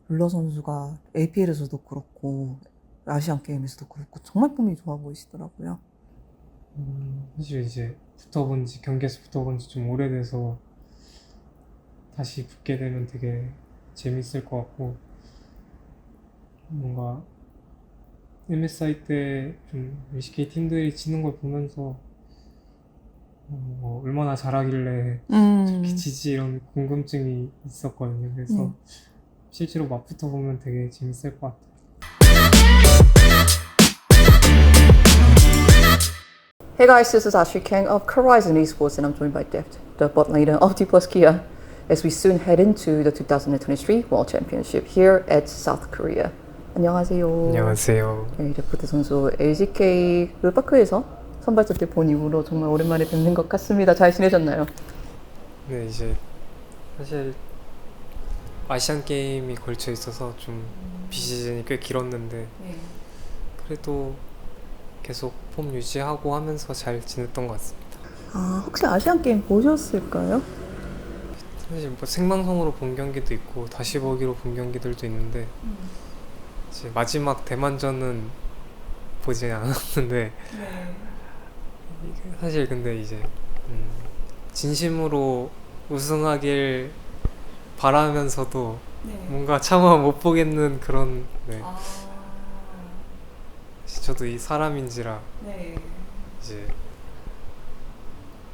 룰러 선수가 APL에서도 그렇고 아시안 게임에서도 그렇고 정말 폼이 좋아 보이시더라고요. 사실 이제 경기에서 붙어본 지 좀 오래돼서 다시 붙게 되면 되게 재밌을 것 같고, 뭔가 MSI 때 좀 LCK 팀들이 치는 걸 보면서 얼마나 잘하길래 저렇게 음, 지지 이런 궁금증이 있었거든요. 그래서 네. 실제로 맞붙어 보면 되게 재밌을 것 같아요. Hey guys, this is Ashley Kang of Horizon Esports and I'm joined by Deft, the bot leader of D Plus Kia, as we soon head into the 2023 World Championship here at South Korea. 안녕하세요. 안녕하세요. 네, 데프트 선수 LCK 롤파크에서 선발전 때 본 이후로 정말 오랜만에 뵙는 것 같습니다. 잘 지내셨나요? 네, 이제 사실 아시안 게임이 걸쳐 있어서 좀 비시즌이 꽤 길었는데 그래도 계속 폼 유지하고 하면서 잘 지냈던 것 같습니다. 아, 혹시 아시안 게임 보셨을까요? 사실 뭐 생방송으로 본 경기도 있고 다시 보기로 본 경기들도 있는데 이제 마지막 대만전은 보지 않았는데 사실 근데 이제 진심으로 우승하길 바라면서도 뭔가 차마 못 보겠는 그런, 네. 저도 이 사람인지라 이제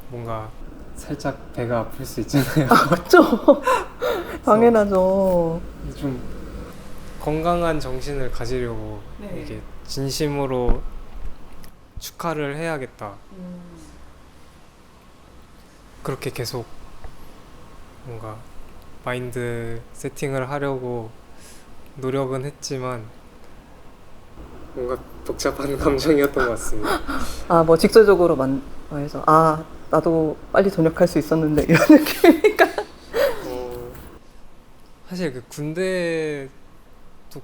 뭔가 살짝 배가 아플 수 있잖아요. 맞죠? 당연하죠. 좀 건강한 정신을 가지려고 이게 진심으로 축하를 해야겠다. 그렇게 계속 뭔가 마인드 세팅을 하려고 노력은 했지만 뭔가 복잡한 감정이었던 것 같습니다. 아, 뭐 직접적으로 해서 아, 나도 빨리 전역할 수 있었는데 이런 느낌이니까. 사실 그 군대도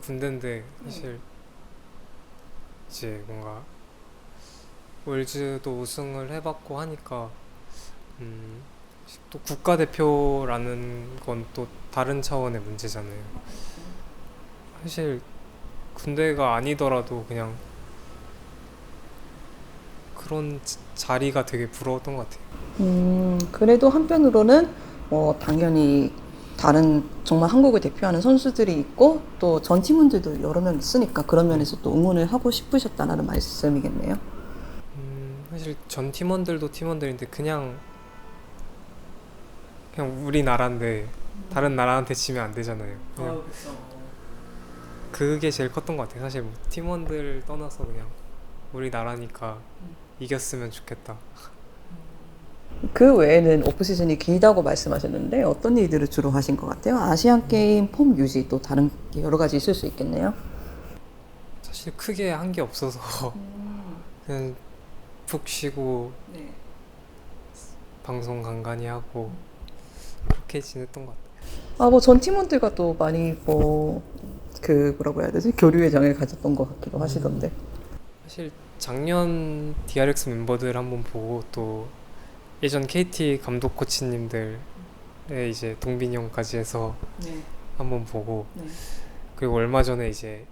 군대인데 사실 이제 뭔가 월즈도 우승을 해봤고 하니까 또 국가대표라는 건 또 다른 차원의 문제잖아요. 사실 군대가 아니더라도 그냥 그런 자리가 되게 부러웠던 것 같아요. 그래도 한편으로는 뭐 당연히 다른 정말 한국을 대표하는 선수들이 있고 또 전 팀원들도 여러 명 있으니까 그런 면에서 또 응원을 하고 싶으셨다는 말씀이겠네요. 사실 전 팀원들도 팀원들인데 그냥 우리나라인데 다른 나라한테 지면 안 되잖아요. 그냥 그게 제일 컸던 것 같아요. 사실 뭐 팀원들 떠나서 그냥 우리나라니까 이겼으면 좋겠다. 그 외에는 오프 시즌이 길다고 말씀하셨는데 어떤 일들을 주로 하신 것 같아요? 아시안 게임 폼 유지 또 다른 여러 가지 있을 수 있겠네요. 사실 크게 한 게 없어서 그냥 푹 쉬고 방송 간간히 하고 그렇게 지냈던 것 같아요. 아, 뭐 전 팀원들과 또 많이 뭐 그 뭐라고 해야 되지? 교류의 장을 가졌던 것 같기도 하시던데. 사실 작년 DRX 멤버들 한번 보고 또 예전 KT 감독 코치님들의 이제 동빈이 형까지 해서 한번 보고 그리고 얼마 전에 이제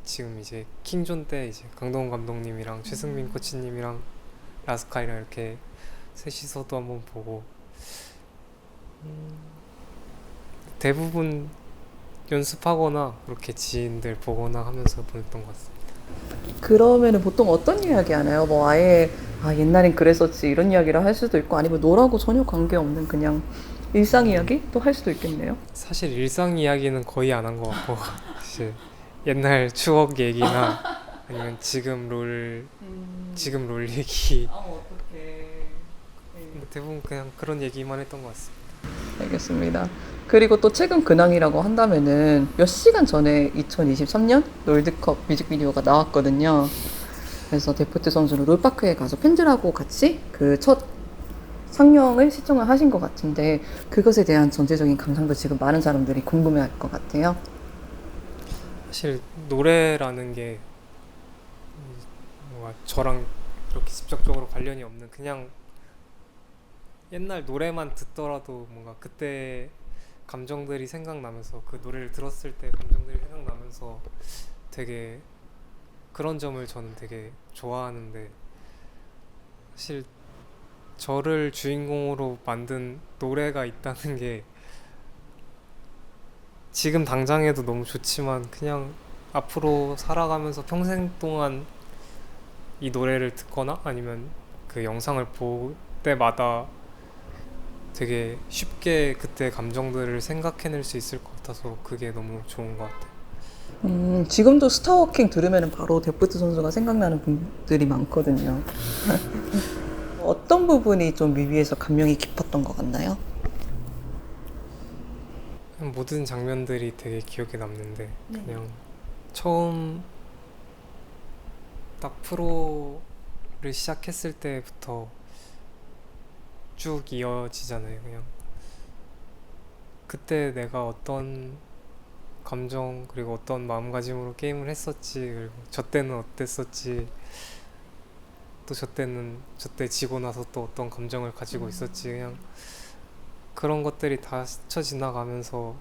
지금 이제 킹존 때 이제 강동원 감독님이랑 최승민 코치님이랑 라스카이랑 이렇게 셋이서도 한번 보고 대부분 연습하거나 그렇게 지인들 보거나 하면서 보냈던 것 같습니다. 그러면은 보통 어떤 이야기 하나요? 뭐 아예 아 옛날엔 그랬었지 이런 이야기를 할 수도 있고 아니면 노라고 전혀 관계없는 그냥 일상 이야기 또 할 수도 있겠네요. 사실 일상 이야기는 거의 안 한 것 같고 사실 옛날 추억 얘기나 아니면 지금 롤 얘기 뭐 대부분 그냥 그런 얘기만 했던 것 같습니다. 알겠습니다. 그리고 또 최근 근황이라고 한다면은 몇 시간 전에 2023년 롤드컵 뮤직비디오가 나왔거든요. 그래서 데프트 선수는 롤파크에 가서 팬들하고 같이 그 첫 상영을 시청을 하신 것 같은데 그것에 대한 전체적인 감상도 지금 많은 사람들이 궁금해할 것 같아요. 사실 노래라는 게 뭔가 저랑 그렇게 직접적으로 관련이 없는 그냥 옛날 노래만 듣더라도 뭔가 그때 감정들이 생각나면서 그 노래를 들었을 때 감정들이 생각나면서 되게 그런 점을 저는 되게 좋아하는데 사실 저를 주인공으로 만든 노래가 있다는 게 지금 당장에도 너무 좋지만 그냥 앞으로 살아가면서 평생 동안 이 노래를 듣거나 아니면 그 영상을 볼 때마다 되게 쉽게 그때 감정들을 생각해낼 수 있을 것 같아서 그게 너무 좋은 것 같아요. 지금도 스타워킹 들으면 바로 데프트 선수가 생각나는 분들이 많거든요. 어떤 부분이 좀 뮤비에서 감명이 깊었던 것 같나요? 모든 장면들이 되게 기억에 남는데 네. 그냥 처음 딱 프로를 시작했을 때부터 쭉 이어지잖아요. 그냥 그때 내가 어떤 감정 그리고 어떤 마음가짐으로 게임을 했었지, 그리고 저 때는 어땠었지, 또 저 때는 저 때 지고 나서 또 어떤 감정을 가지고 있었지, 그냥 그런 것들이 다 스쳐 지나가면서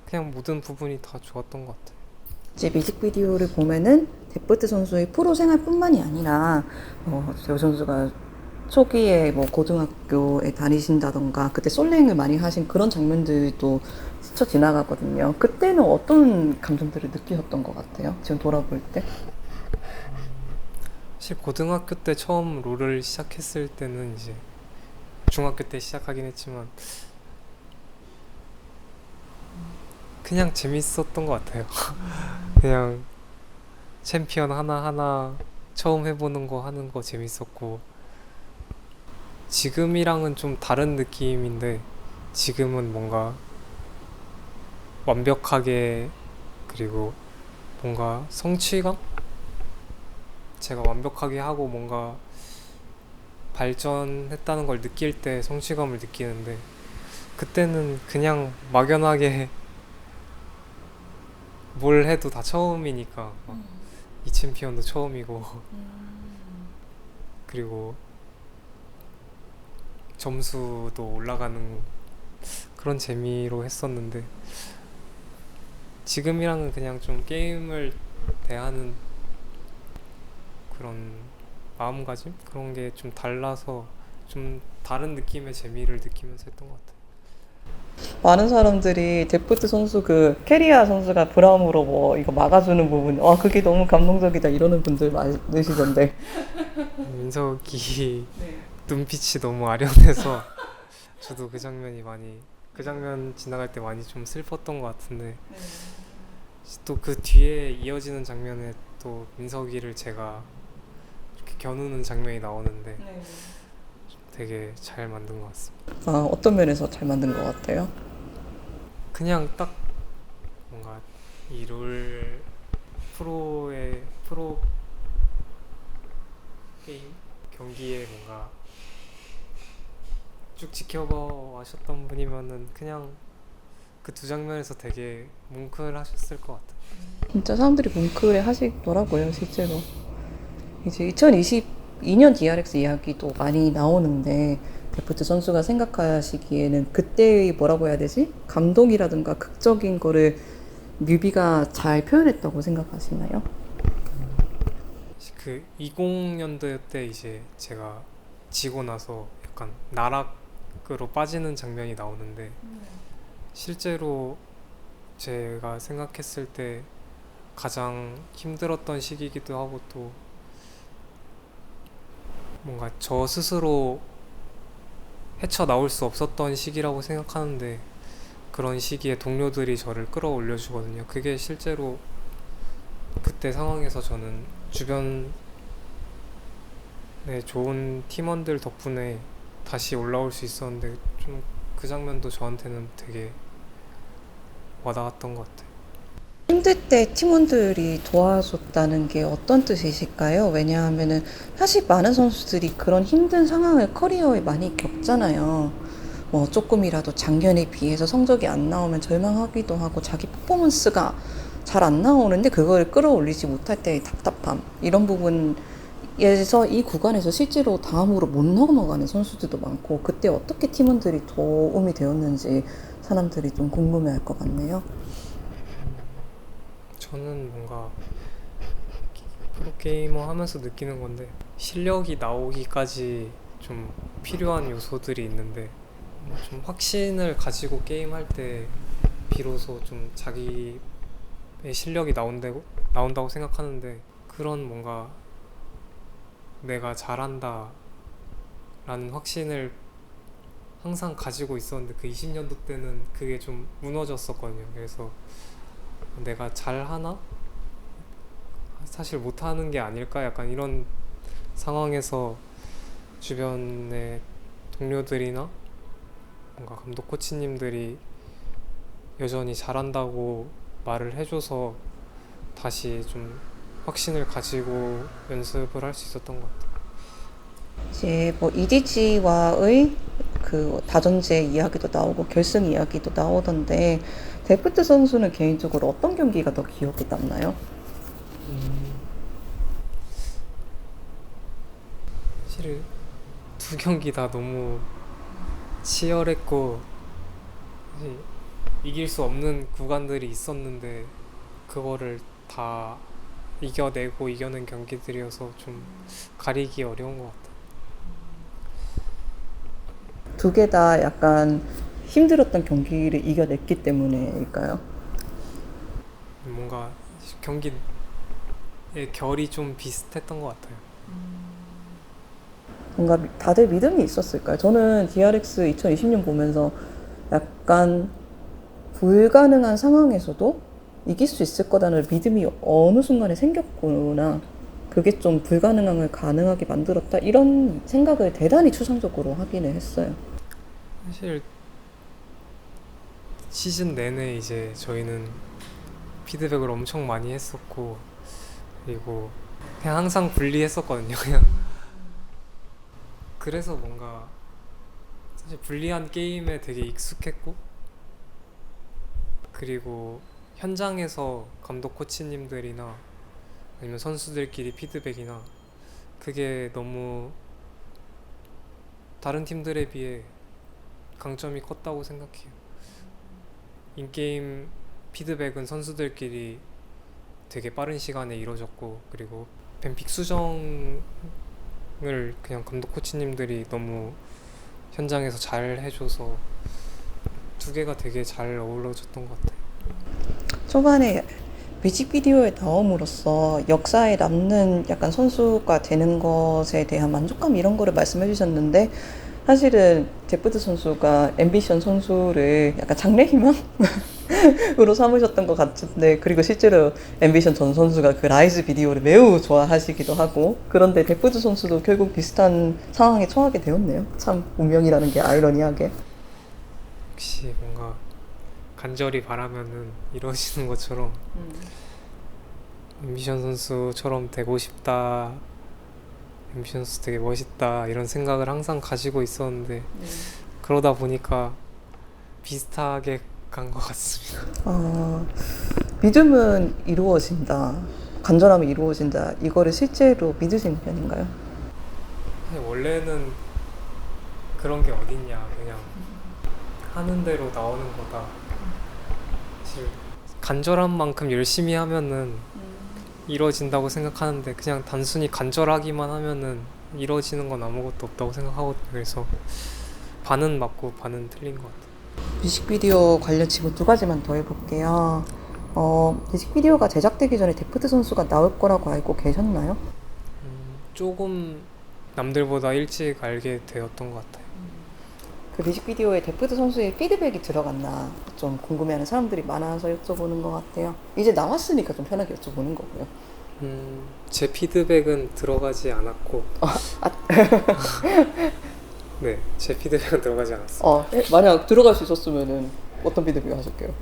그냥 모든 부분이 다 좋았던 것 같아요. 이제 뮤직비디오를 보면은 데프트 선수의 프로 생활뿐만이 아니라 조 선수가 초기에 뭐 고등학교에 다니신다던가 그때 솔랭을 많이 하신 그런 장면들도 스쳐 지나가거든요. 그때는 어떤 감정들을 느끼셨던 것 같아요? 지금 돌아볼 때? 사실 고등학교 때 처음 롤을 시작했을 때는 이제 중학교 때 시작하긴 했지만 그냥 재밌었던 것 같아요. 그냥 챔피언 하나하나 처음 해보는 거 하는 거 재밌었고, 지금이랑은 좀 다른 느낌인데 지금은 뭔가 완벽하게, 그리고 뭔가 성취감? 제가 완벽하게 하고 뭔가 발전했다는 걸 느낄 때 성취감을 느끼는데, 그때는 그냥 막연하게 뭘 해도 다 처음이니까 이 챔피언도 처음이고 그리고 점수도 올라가는 그런 재미로 했었는데, 지금이랑은 그냥 좀 게임을 대하는 그런 마음가짐? 그런 게 좀 달라서 좀 다른 느낌의 재미를 느끼면서 했던 것 같아요. 많은 사람들이 데프트 선수 그 캐리아 선수가 브라움으로 뭐 이거 막아주는 부분, 와 그게 너무 감동적이다 이러는 분들 많으시던데. 민석이 네. 눈빛이 너무 아련해서 저도 그 장면이 많이, 그 장면 지나갈 때 많이 좀 슬펐던 것 같은데, 또 그 뒤에 이어지는 장면에 또 민석이를 제가 이렇게 겨누는 장면이 나오는데 되게 잘 만든 것 같습니다. 아, 어떤 면에서 잘 만든 것 같아요? 그냥 딱 뭔가 이 롤 프로 게임 경기에 뭔가 쭉 지켜봐 와셨던 분이면은 그냥 그 두 장면에서 되게 뭉클하셨을 것 같아요. 진짜 사람들이 뭉클해 하시더라고요, 실제로. 이제 2022년 DRX 이야기도 많이 나오는데, 데프트 선수가 생각하시기에는 그때의 뭐라고 해야 되지? 감동이라든가 극적인 거를 뮤비가 잘 표현했다고 생각하시나요? 그 20년도 때 이제 제가 지고 나서 약간 나락으로 빠지는 장면이 나오는데, 실제로 제가 생각했을 때 가장 힘들었던 시기이기도 하고, 또 뭔가 저 스스로 헤쳐나올 수 없었던 시기라고 생각하는데, 그런 시기에 동료들이 저를 끌어올려 주거든요. 그게 실제로 그때 상황에서 저는 주변에 좋은 팀원들 덕분에 다시 올라올 수 있었는데, 좀 그 장면도 저한테는 되게 와닿았던 것 같아요. 힘들 때 팀원들이 도와줬다는 게 어떤 뜻이실까요? 왜냐하면은 사실 많은 선수들이 그런 힘든 상황을 커리어에 많이 겪잖아요. 뭐 조금이라도 작년에 비해서 성적이 안 나오면 절망하기도 하고 자기 퍼포먼스가 잘 안 나오는데 그걸 끌어올리지 못할 때의 답답함 이런 부분에 에서 이 구간에서 실제로 다음으로 못 넘어가는 선수들도 많고 그때 어떻게 팀원들이 도움이 되었는지 사람들이 좀 궁금해할 것 같네요. 저는 뭔가 프로게이머 하면서 느끼는 건데 실력이 나오기까지 좀 필요한 요소들이 있는데 좀 확신을 가지고 게임할 때 비로소 좀 자기의 실력이 나온다고 생각하는데 그런 뭔가 내가 잘한다 라는 확신을 항상 가지고 있었는데 그 20년도 때는 그게 좀 무너졌었거든요. 그래서 내가 잘하나? 사실 못하는 게 아닐까? 약간 이런 상황에서 주변의 동료들이나 뭔가 감독 코치님들이 여전히 잘한다고 말을 해줘서 다시 좀 확신을 가지고 연습을 할 수 있었던 것 같아요. 이제 뭐 EDG와의 그 다전제 이야기도 나오고 결승 이야기도 나오던데 데프트 선수는 개인적으로 어떤 경기가 더 기억에 남나요? 사실 두 경기 다 너무 치열했고 사실 이길 수 없는 구간들이 있었는데 그거를 다 이겨낸 경기들이어서 좀 가리기 어려운 것 같아요. 두 개 다 약간 힘들었던 경기를 이겨냈기 때문에일까요? 뭔가 경기의 결이 좀 비슷했던 것 같아요. 뭔가 다들 믿음이 있었을까요? 저는 DRX 2020년 보면서 약간 불가능한 상황에서도 이길 수 있을 거라는 믿음이 어느 순간에 생겼구나. 그게 좀 불가능한 걸 가능하게 만들었다. 이런 생각을 대단히 추상적으로 하기는 했어요. 사실 시즌 내내 이제 저희는 피드백을 엄청 많이 했었고 그리고 그냥 항상 불리했었거든요. 그냥 그래서 뭔가 사실 불리한 게임에 되게 익숙했고 그리고 현장에서 감독 코치님들이나 아니면 선수들끼리 피드백이나 그게 너무 다른 팀들에 비해 강점이 컸다고 생각해요. 인게임 피드백은 선수들끼리 되게 빠른 시간에 이루어졌고 그리고 뱀픽 수정을 그냥 감독 코치님들이 너무 현장에서 잘 해줘서 두 개가 되게 잘 어우러졌던 것 같아요. 초반에 뮤직비디오에 나옴으로써 역사에 남는 약간 선수가 되는 것에 대한 만족감 이런 거를 말씀해 주셨는데 사실은 데프트 선수가 앰비션 선수를 약간 장래희망으로 삼으셨던 것 같은데 그리고 실제로 앰비션 전 선수가 그 라이즈 비디오를 매우 좋아하시기도 하고 그런데 데프트 선수도 결국 비슷한 상황에 처하게 되었네요. 참 운명이라는 게 아이러니하게. 혹시 뭔가 간절히 바라면은 이루어지는 것처럼 앰비션 선수처럼 되고 싶다, 앰비션 선수 되게 멋있다 이런 생각을 항상 가지고 있었는데 그러다 보니까 비슷하게 간 것 같습니다. 믿음은 이루어진다. 간절함이 이루어진다. 이거를 실제로 믿으시는 편인가요? 원래는 그런 게 어딨냐, 그냥 하는 대로 나오는 거다. 사실 간절한 만큼 열심히 하면은 이루어진다고 생각하는데 그냥 단순히 간절하기만 하면은 이루어지는 건 아무것도 없다고 생각하거든요. 그래서 반은 맞고 반은 틀린 것 같아요. 뮤직비디오 관련 질문 두 가지만 더 해볼게요. 뮤직비디오가 제작되기 전에 데프트 선수가 나올 거라고 알고 계셨나요? 조금 남들보다 일찍 알게 되었던 것 같아요. 그 뮤직비디오에 데프트 선수의 피드백이 들어갔나 좀 궁금해하는 사람들이 많아서 여쭤보는 것 같아요. 이제 나왔으니까 좀 편하게 여쭤보는 거고요. 제 피드백은 들어가지 않았고 네, 제 피드백은 들어가지 않았어요. 만약 들어갈 수 있었으면은 어떤 피드백 하실게요?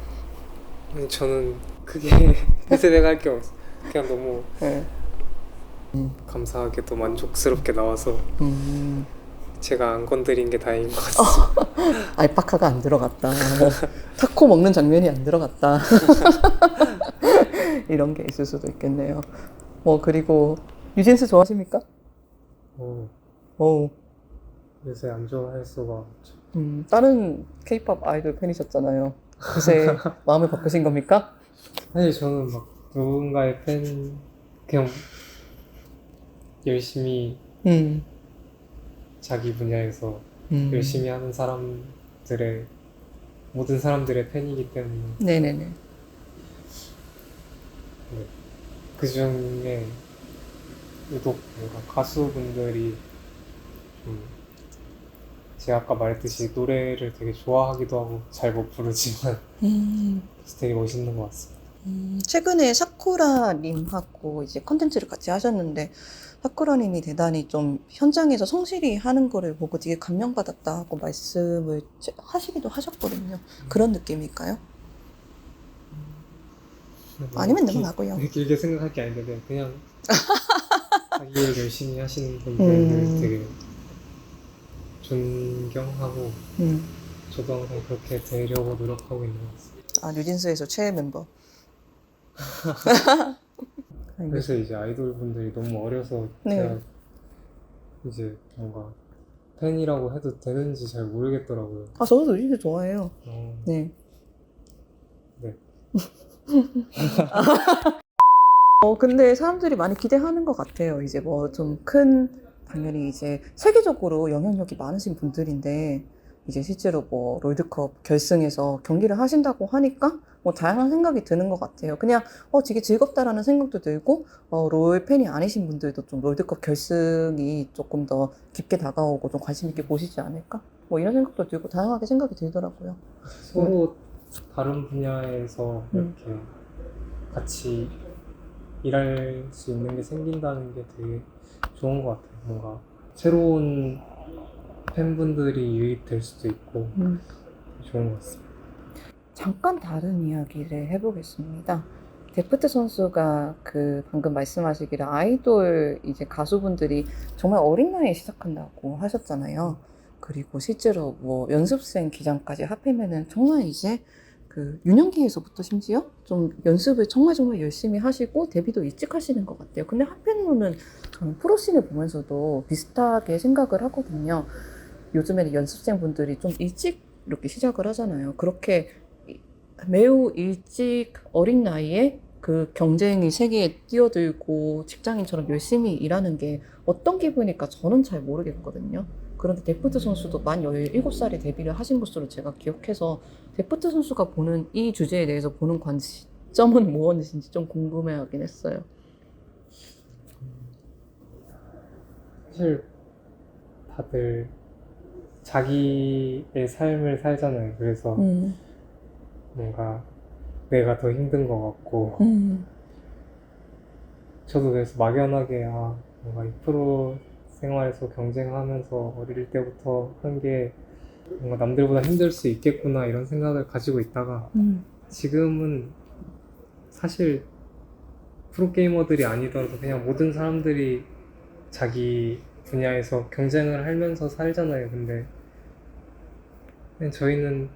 저는 크게 피드백 할 게 없어요. 그냥 너무 네. 감사하게도 만족스럽게 나와서 제가 안 건드린 게 다행인 것 같습니다. 알파카가 안 들어갔다. 타코 먹는 장면이 안 들어갔다. 이런 게 있을 수도 있겠네요. 그리고 뉴진스 좋아하십니까? 어, 어, 요새 안 좋아할 수가 없죠. 다른 케이팝 아이돌 팬이셨잖아요. 요새 마음을 바꾸신 겁니까? 사실 저는 막 누군가의 팬 그냥 열심히 음, 자기 분야에서 음. 열심히 하는 사람들의 모든 사람들의 팬이기 때문에 네네네. 네. 그 중에 유독 뭔가 가수분들이 좀 제가 아까 말했듯이 노래를 되게 좋아하기도 하고 잘 못 부르지만 그래서 되게 멋있는 것 같습니다. 최근에 사쿠라님하고 이제 컨텐츠를 같이 하셨는데, 사쿠라님이 대단히 좀 현장에서 성실히 하는 거를 보고 되게 감명받았다고 말씀을 하시기도 하셨거든요. 그런 느낌일까요? 아니면 넘어가고요. 되게 길게 생각할 게 아닌데 그냥 자기 일 열심히 하시는 분들을 되게 존경하고 저도 항상 그렇게 되려고 노력하고 있는 것 같습니다. 아, 뉴진스에서 최애 멤버. 그래서 이제 아이돌 분들이 너무 어려서 네. 제가 이제 뭔가 팬이라고 해도 되는지 잘 모르겠더라고요. 아, 저도 뉴진스 좋아해요. 네. 네. 근데 사람들이 많이 기대하는 것 같아요. 이제 뭐 좀 당연히 이제 세계적으로 영향력이 많으신 분들인데, 이제 실제로 뭐 롤드컵 결승에서 경기를 하신다고 하니까 뭐 다양한 생각이 드는 것 같아요. 그냥, 되게 즐겁다라는 생각도 들고, 롤 팬이 아니신 분들도 좀 롤드컵 결승이 조금 더 깊게 다가오고 좀 관심 있게 보시지 않을까? 뭐 이런 생각도 들고 다양하게 생각이 들더라고요. 서로 다른 분야에서 이렇게 같이 일할 수 있는 게 생긴다는 게 되게 좋은 것 같아요. 뭔가 새로운 팬분들이 유입될 수도 있고 좋은 것 같습니다. 잠깐 다른 이야기를 해보겠습니다. 데프트 선수가 방금 말씀하시기를 아이돌 이제 가수분들이 정말 어린 나이에 시작한다고 하셨잖아요. 그리고 실제로 뭐 연습생 기간까지 합하면은 정말 이제 유년기에서부터 심지어 좀 연습을 정말 열심히 하시고 데뷔도 일찍 하시는 것 같아요. 근데 한편으로는 저는 프로씬을 보면서도 비슷하게 생각을 하거든요. 요즘에는 연습생분들이 좀 일찍 이렇게 시작을 하잖아요. 그렇게 매우 일찍 어린 나이에 그 경쟁의 세계에 뛰어들고 직장인처럼 열심히 일하는 게 어떤 기분일까 저는 잘 모르겠거든요. 그런데 데프트 선수도 만 17살에 데뷔를 하신 것으로 제가 기억해서 데프트 선수가 보는 이 주제에 대해서 보는 관점은 무엇인지 좀 궁금해하긴 했어요. 사실 다들 자기의 삶을 살잖아요. 그래서 뭔가 내가 더 힘든 것 같고 저도 그래서 막연하게 뭔가 이 프로 생활에서 경쟁하면서 어릴 때부터 한 게 뭔가 남들보다 힘들 수 있겠구나 이런 생각을 가지고 있다가 지금은 사실 프로게이머들이 아니더라도 그냥 모든 사람들이 자기 분야에서 경쟁을 하면서 살잖아요. 근데 그냥 저희는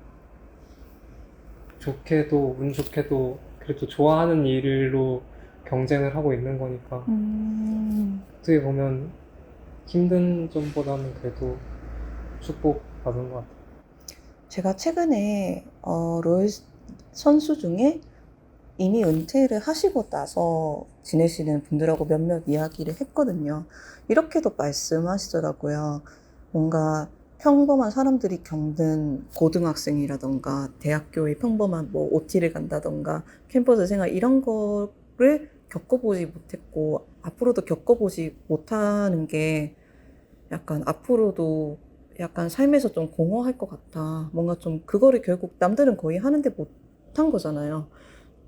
좋게도 운 좋게도 그래도 좋아하는 일로 경쟁을 하고 있는 거니까 어떻게 보면 힘든 점보다는 그래도 축복받은 것 같아요. 제가 최근에 롤 선수 중에 이미 은퇴를 하시고 나서 지내시는 분들하고 몇몇 이야기를 했거든요. 이렇게도 말씀하시더라고요. 뭔가 평범한 사람들이 겪는 고등학생이라던가 대학교의 평범한 뭐 OT를 간다던가 캠퍼스 생활 이런 거를 겪어보지 못했고 앞으로도 겪어보지 못하는 게 약간 앞으로도 약간 삶에서 좀 공허할 것 같아. 뭔가 좀 그거를 결국 남들은 거의 하는데 못한 거잖아요.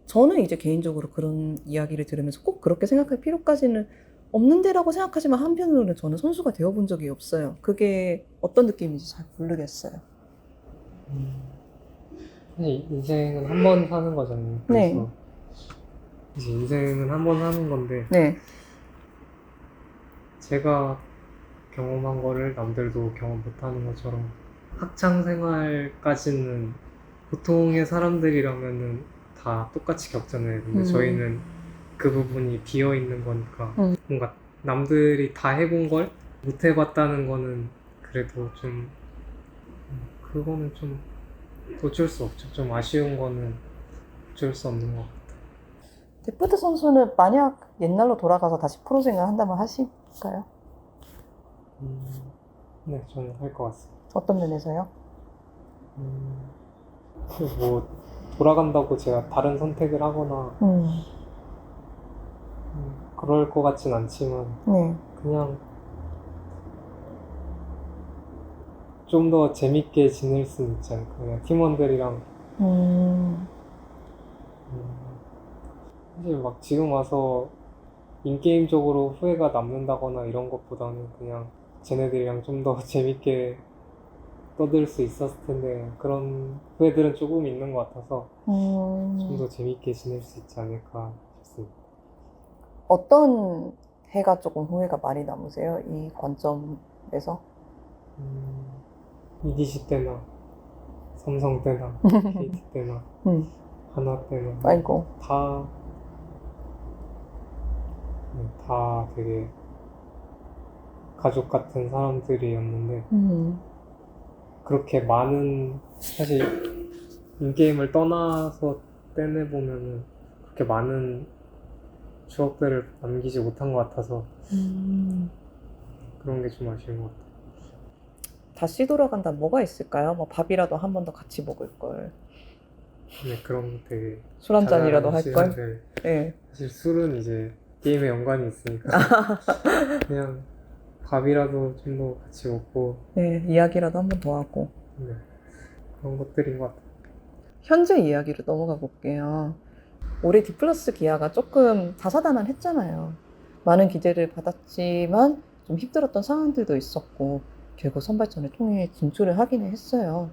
저는 이제 개인적으로 그런 이야기를 들으면서 꼭 그렇게 생각할 필요까지는 없는데라고 생각하지만 한편으로는 저는 선수가 되어본 적이 없어요. 그게 어떤 느낌인지 잘 모르겠어요. 사실 인생은 한 번 사는 거잖아요. 그래서 네. 이제 인생은 한 번 사는 건데 네. 제가 경험한 거를 남들도 경험 못하는 것처럼 학창 생활까지는 보통의 사람들이라면은 다 똑같이 겪잖아요. 근데 저희는 그 부분이 비어 있는 거니까 뭔가 남들이 다 해본 걸 못 해봤다는 거는 그래도 좀 그거는 좀 어쩔 수 없죠. 좀 아쉬운 거는 어쩔 수 없는 것 같아요. 데프트 선수는 만약 옛날로 돌아가서 다시 프로 생활 한다면 하실까요? 네, 저는 할 것 같습니다. 어떤 면에서요? 뭐 돌아간다고 제가 다른 선택을 하거나 그럴 것 같진 않지만 네. 그냥 좀 더 재밌게 지낼 수는 있지 않을까. 그냥 팀원들이랑 사실 막 지금 와서 인게임적으로 후회가 남는다거나 이런 것보다는 그냥 쟤네들이랑 좀 더 재밌게 떠들 수 있었을 텐데 그런 후회들은 조금 있는 것 같아서 좀 더 재밌게 지낼 수 있지 않을까 싶습니다. 어떤 해가 조금 후회가 많이 남으세요? 이 관점에서? EDC 때나 삼성 때나 KT 때나 하나 때나 아이고. 다 되게 가족 같은 사람들이었는데 그렇게 많은 사실 인게임을 떠나서 떼내보면은 그렇게 많은 추억들을 남기지 못한 것 같아서 그런 게 좀 아쉬운 것 같아요. 다시 돌아간다면 뭐가 있을까요? 뭐 밥이라도 한 번 더 같이 먹을 걸. 네, 그런 거 되게 술 한 잔이라도 자잘한 할 걸. 시간들. 네. 사실 술은 이제 게임에 연관이 있으니까 그냥 밥이라도 좀 더 같이 먹고 네, 이야기라도 한 번 더 하고. 네, 그런 것들인 것 같아요. 현재 이야기로 넘어가 볼게요. 올해 디플러스 기아가 조금 다사다난했잖아요. 많은 기대를 받았지만 좀 힘들었던 상황들도 있었고 결국 선발전을 통해 진출을 하기는 했어요.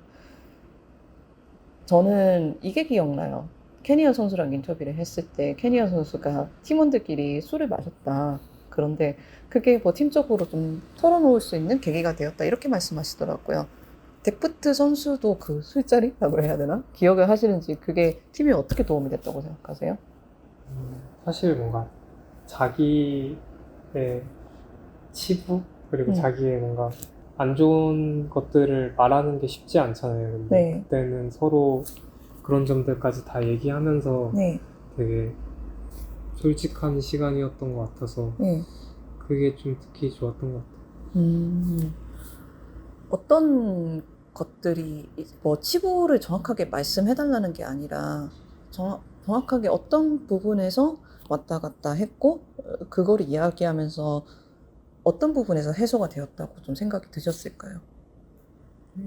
저는 이게 기억나요. 캐니언 선수랑 인터뷰를 했을 때 캐니언 선수가 팀원들끼리 술을 마셨다. 그런데 그게 뭐 팀적으로 좀 털어놓을 수 있는 계기가 되었다. 이렇게 말씀하시더라고요. 데프트 선수도 그 술자리라고 해야 되나? 기억을 하시는지 그게 팀에 어떻게 도움이 됐다고 생각하세요? 사실 뭔가 자기의 치부 그리고 자기의 뭔가 안 좋은 것들을 말하는 게 쉽지 않잖아요. 근데 네. 그때는 서로 그런 점들까지 다 얘기하면서 네. 되게 솔직한 시간이었던 것 같아서 네. 그게 좀 특히 좋았던 것 같아요. 어떤 것들이 뭐 치부를 정확하게 말씀해달라는 게 아니라 정확하게 어떤 부분에서 왔다 갔다 했고 그거를 이야기하면서 어떤 부분에서 해소가 되었다고 좀 생각이 드셨을까요?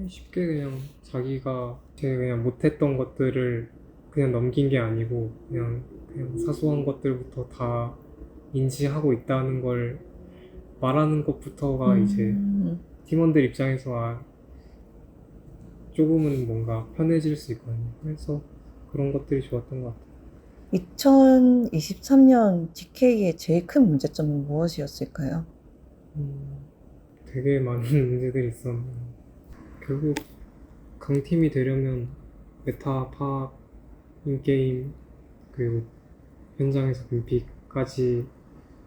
쉽게 그냥 자기가 제가 그냥 못했던 것들을 그냥 넘긴 게 아니고 그냥 사소한 것들부터 다 인지하고 있다는 걸 말하는 것부터가 이제 팀원들 입장에서 조금은 뭔가 편해질 수 있거든요. 그래서 그런 것들이 좋았던 것 같아요. 2023년 DK의 제일 큰 문제점은 무엇이었을까요? 되게 많은 문제들이 있었는데 결국 강팀이 되려면 메타 파악, 인게임, 그리고 현장에서 빈픽까지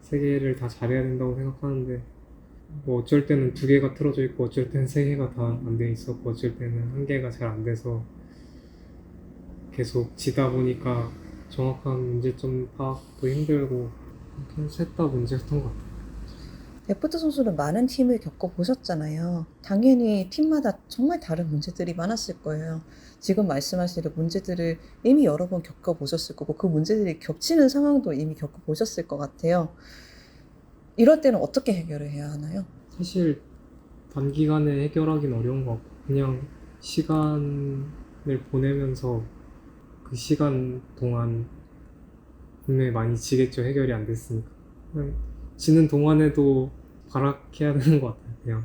세 개를 다 잘해야 된다고 생각하는데 뭐 어쩔 때는 두 개가 틀어져 있고 어쩔 때는 세 개가 다 안 돼 있었고 어쩔 때는 한 개가 잘 안 돼서 계속 지다 보니까 정확한 문제점 파악도 힘들고 그냥 셋 다 문제였던 것 같아요. 데프트 선수는 많은 팀을 겪어보셨잖아요. 당연히 팀마다 정말 다른 문제들이 많았을 거예요. 지금 말씀하시는 문제들을 이미 여러 번 겪어보셨을 거고 그 문제들이 겹치는 상황도 이미 겪어보셨을 것 같아요. 이럴 때는 어떻게 해결을 해야 하나요? 사실 단기간에 해결하기는 어려운 것 같고 그냥 시간을 보내면서 그 시간 동안 분명히 많이 지겠죠. 해결이 안 됐으니까 그냥 지는 동안에도 발악해야 되는 것 같아요. 그냥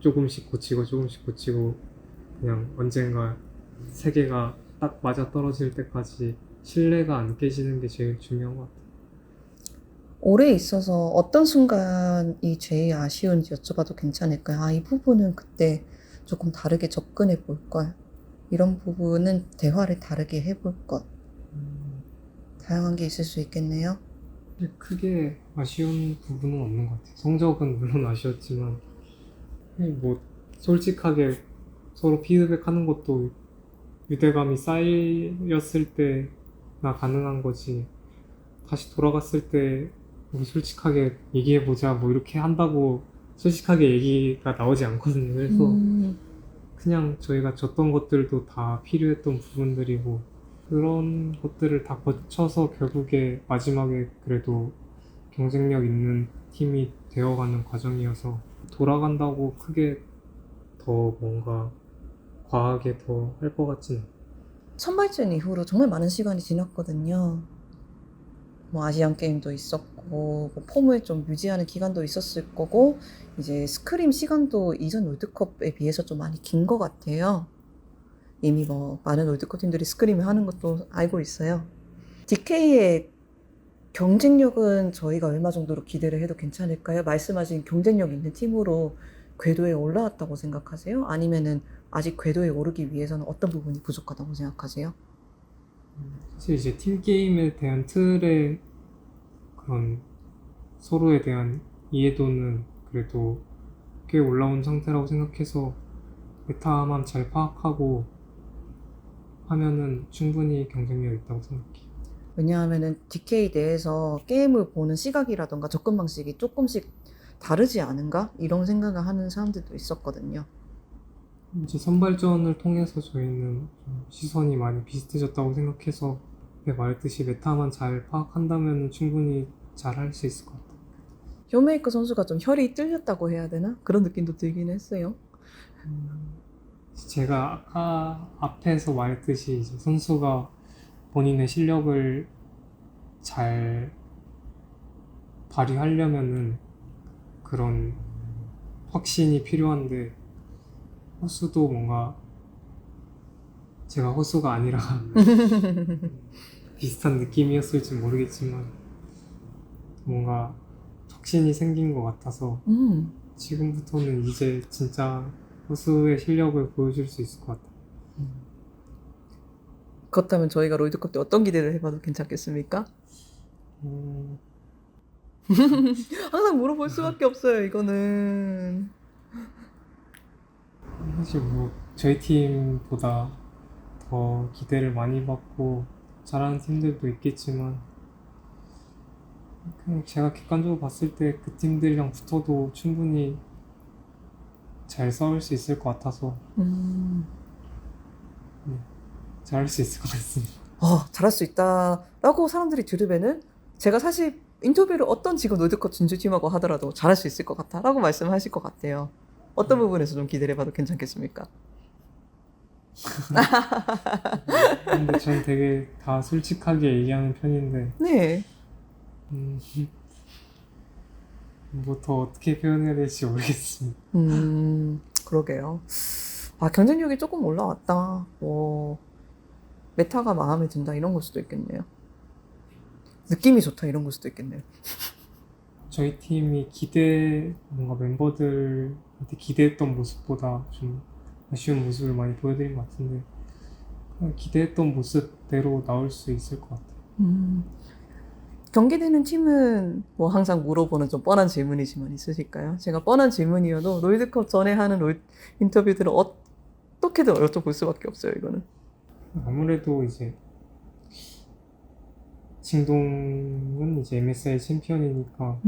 조금씩 고치고 그냥 언젠가 세 개가 딱 맞아 떨어질 때까지 신뢰가 안 깨지는 게 제일 중요한 것 같아요. 올해 있어서 어떤 순간이 제일 아쉬운지 여쭤봐도 괜찮을까요? 아, 이 부분은 그때 조금 다르게 접근해 볼 걸. 이런 부분은 대화를 다르게 해볼 것. 다양한 게 있을 수 있겠네요. 근데 크게 아쉬운 부분은 없는 것 같아요. 성적은 물론 아쉬웠지만 뭐 솔직하게 서로 피드백하는 것도 유대감이 쌓였을 때나 가능한 거지. 다시 돌아갔을 때 우리 솔직하게 얘기해보자 뭐 이렇게 한다고 솔직하게 얘기가 나오지 않거든요. 그래서 그냥 저희가 줬던 것들도 다 필요했던 부분들이고 그런 것들을 다 거쳐서 결국에 마지막에 그래도 경쟁력 있는 팀이 되어가는 과정이어서 돌아간다고 크게 더 뭔가 과하게 더 할 것 같지는 않아요. 선발전 이후로 정말 많은 시간이 지났거든요. 뭐 아시안 게임도 있었고 뭐 폼을 좀 유지하는 기간도 있었을 거고 이제 스크림 시간도 이전 월드컵에 비해서 좀 많이 긴 것 같아요. 이미 뭐 많은 월드컵 팀들이 스크림을 하는 것도 알고 있어요. DK의 경쟁력은 저희가 얼마 정도로 기대를 해도 괜찮을까요? 말씀하신 경쟁력 있는 팀으로 궤도에 올라왔다고 생각하세요? 아니면은 아직 궤도에 오르기 위해서는 어떤 부분이 부족하다고 생각하세요? 사실 이제 팀 게임에 대한 틀의 그런 서로에 대한 이해도는 그래도 꽤 올라온 상태라고 생각해서 메타만 잘 파악하고 하면은 충분히 경쟁력 있다고 생각해요. 왜냐하면은 DK 내에서 게임을 보는 시각이라던가 접근 방식이 조금씩 다르지 않은가? 이런 생각을 하는 사람들도 있었거든요. 이제 선발전을 통해서 저희는 좀 시선이 많이 비슷해졌다고 생각해서 말했듯이 메타만 잘 파악한다면 충분히 잘 할 수 있을 것 같아요. 쇼메이커 선수가 좀 혈이 뚫렸다고 해야 되나? 그런 느낌도 들긴 했어요. 제가 아까 앞에서 말했듯이 이제 선수가 본인의 실력을 잘 발휘하려면은 그런 확신이 필요한데 호수도 뭔가 제가 호수가 아니라 비슷한 느낌이었을지 모르겠지만 뭔가 혁신이 생긴 것 같아서 지금부터는 이제 진짜 호수의 실력을 보여줄 수 있을 것 같아요. 그렇다면 저희가 롤드컵 때 어떤 기대를 해봐도 괜찮겠습니까? 항상 물어볼 수밖에 없어요, 이거는. 사실 뭐 저희 팀보다 더 기대를 많이 받고 잘하는 팀들도 있겠지만 그냥 제가 객관적으로 봤을 때 그 팀들이랑 붙어도 충분히 잘 싸울 수 있을 것 같아서 잘할 수 있을 것 같습니다. 잘할 수 있다라고 사람들이 들으면은 제가 사실 인터뷰를 어떤 지금 롤드컵 진출팀하고 하더라도 잘할 수 있을 것 같다라고 말씀하실 것 같아요. 어떤 부분에서 좀 기대를 해봐도 괜찮겠습니까? 근데 전 되게 다 솔직하게 얘기하는 편인데 네. 뭐 더 어떻게 표현해야 될지 모르겠습니다. 그러게요. 경쟁력이 조금 올라왔다. 뭐 메타가 마음에 든다 이런 걸 수도 있겠네요. 느낌이 좋다 이런 걸 수도 있겠네요. 저희 팀이 뭔가 멤버들한테 기대했던 모습보다 좀 아쉬운 모습을 많이 보여드린 것 같은데 그냥 기대했던 모습대로 나올 수 있을 것 같아요. 경기되는 팀은 뭐 항상 물어보는 좀 뻔한 질문이지만 있으실까요? 제가 뻔한 질문이어도 롤드컵 전에 하는 인터뷰들을 어떻게든 여쭤볼 수밖에 없어요, 이거는. 아무래도 이제 징동은 이제 MSI 챔피언이니까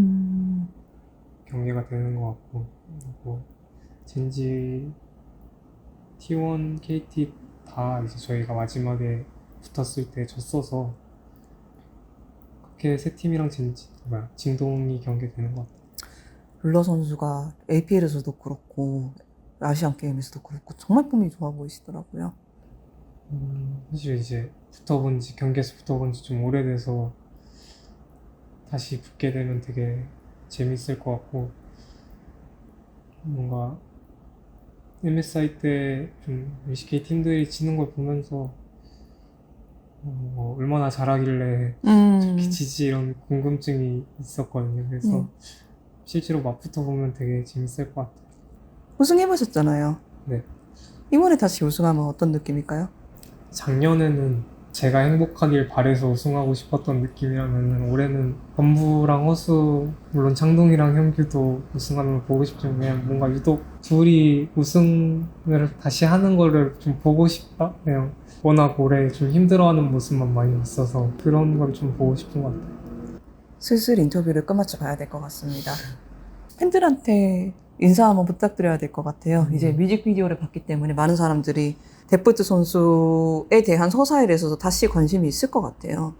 경계가 되는 것 같고 그리고 젠지, T1, KT 다 이제 저희가 마지막에 붙었을 때 졌어서 그렇게 세 팀이랑 징동이 경계되는 것 같아요. 룰러 선수가 APL에서도 그렇고 아시안 게임에서도 그렇고 정말 폼이 좋아 보이시더라고요. 사실 이제 경기에서 붙어본 지 좀 오래돼서 다시 붙게 되면 되게 재밌을 것 같고 뭔가 MSI 때 좀 LCK 팀들이 지는 걸 보면서 얼마나 잘하길래 저렇게 지지 이런 궁금증이 있었거든요. 그래서 실제로 맞붙어 보면 되게 재밌을 것 같아요. 우승해보셨잖아요. 네. 이번에 다시 우승하면 어떤 느낌일까요? 작년에는 제가 행복하길 바래서 우승하고 싶었던 느낌이라면 올해는 건부랑 허수 물론 창동이랑 현규도 우승하면 보고 싶지만 그냥 뭔가 유독 둘이 우승을 다시 하는 거를 좀 보고 싶다? 그냥 워낙 올해 좀 힘들어하는 모습만 많이 있어서 그런 걸 좀 보고 싶은 것 같아요. 슬슬 인터뷰를 끝마쳐 봐야 될 것 같습니다. 팬들한테 인사 한번 부탁드려야 될 것 같아요. 이제 뮤직비디오를 봤기 때문에 많은 사람들이 데프트 선수에 대한 서사에 대해서 다시 관심이 있을 것 같아요.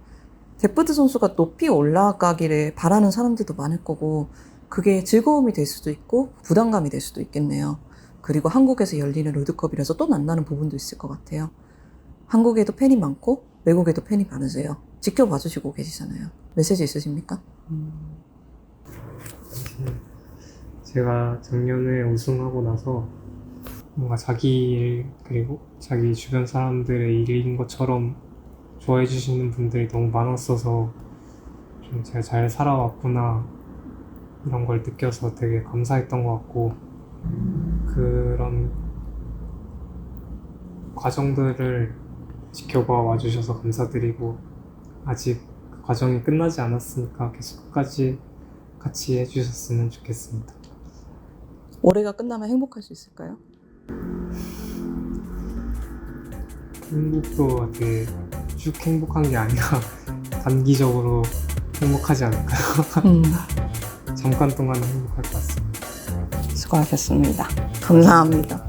데프트 선수가 높이 올라가기를 바라는 사람들도 많을 거고 그게 즐거움이 될 수도 있고 부담감이 될 수도 있겠네요. 그리고 한국에서 열리는 롤드컵이라서 또 만나는 부분도 있을 것 같아요. 한국에도 팬이 많고 외국에도 팬이 많으세요. 지켜봐 주시고 계시잖아요. 메시지 있으십니까? 제가 작년에 우승하고 나서 뭔가 자기 일 그리고 자기 주변 사람들의 일인 것처럼 좋아해 주시는 분들이 너무 많았어서 좀 제가 잘 살아왔구나 이런 걸 느껴서 되게 감사했던 것 같고 그런 과정들을 지켜봐 와주셔서 감사드리고 아직 그 과정이 끝나지 않았으니까 계속 끝까지 같이 해주셨으면 좋겠습니다. 올해가 끝나면 행복할 수 있을까요? 행복도 되게 쭉 행복한 게 아니라 단기적으로 행복하지 않을까요? 잠깐 동안은 행복할 것 같습니다. 수고하셨습니다. 감사합니다.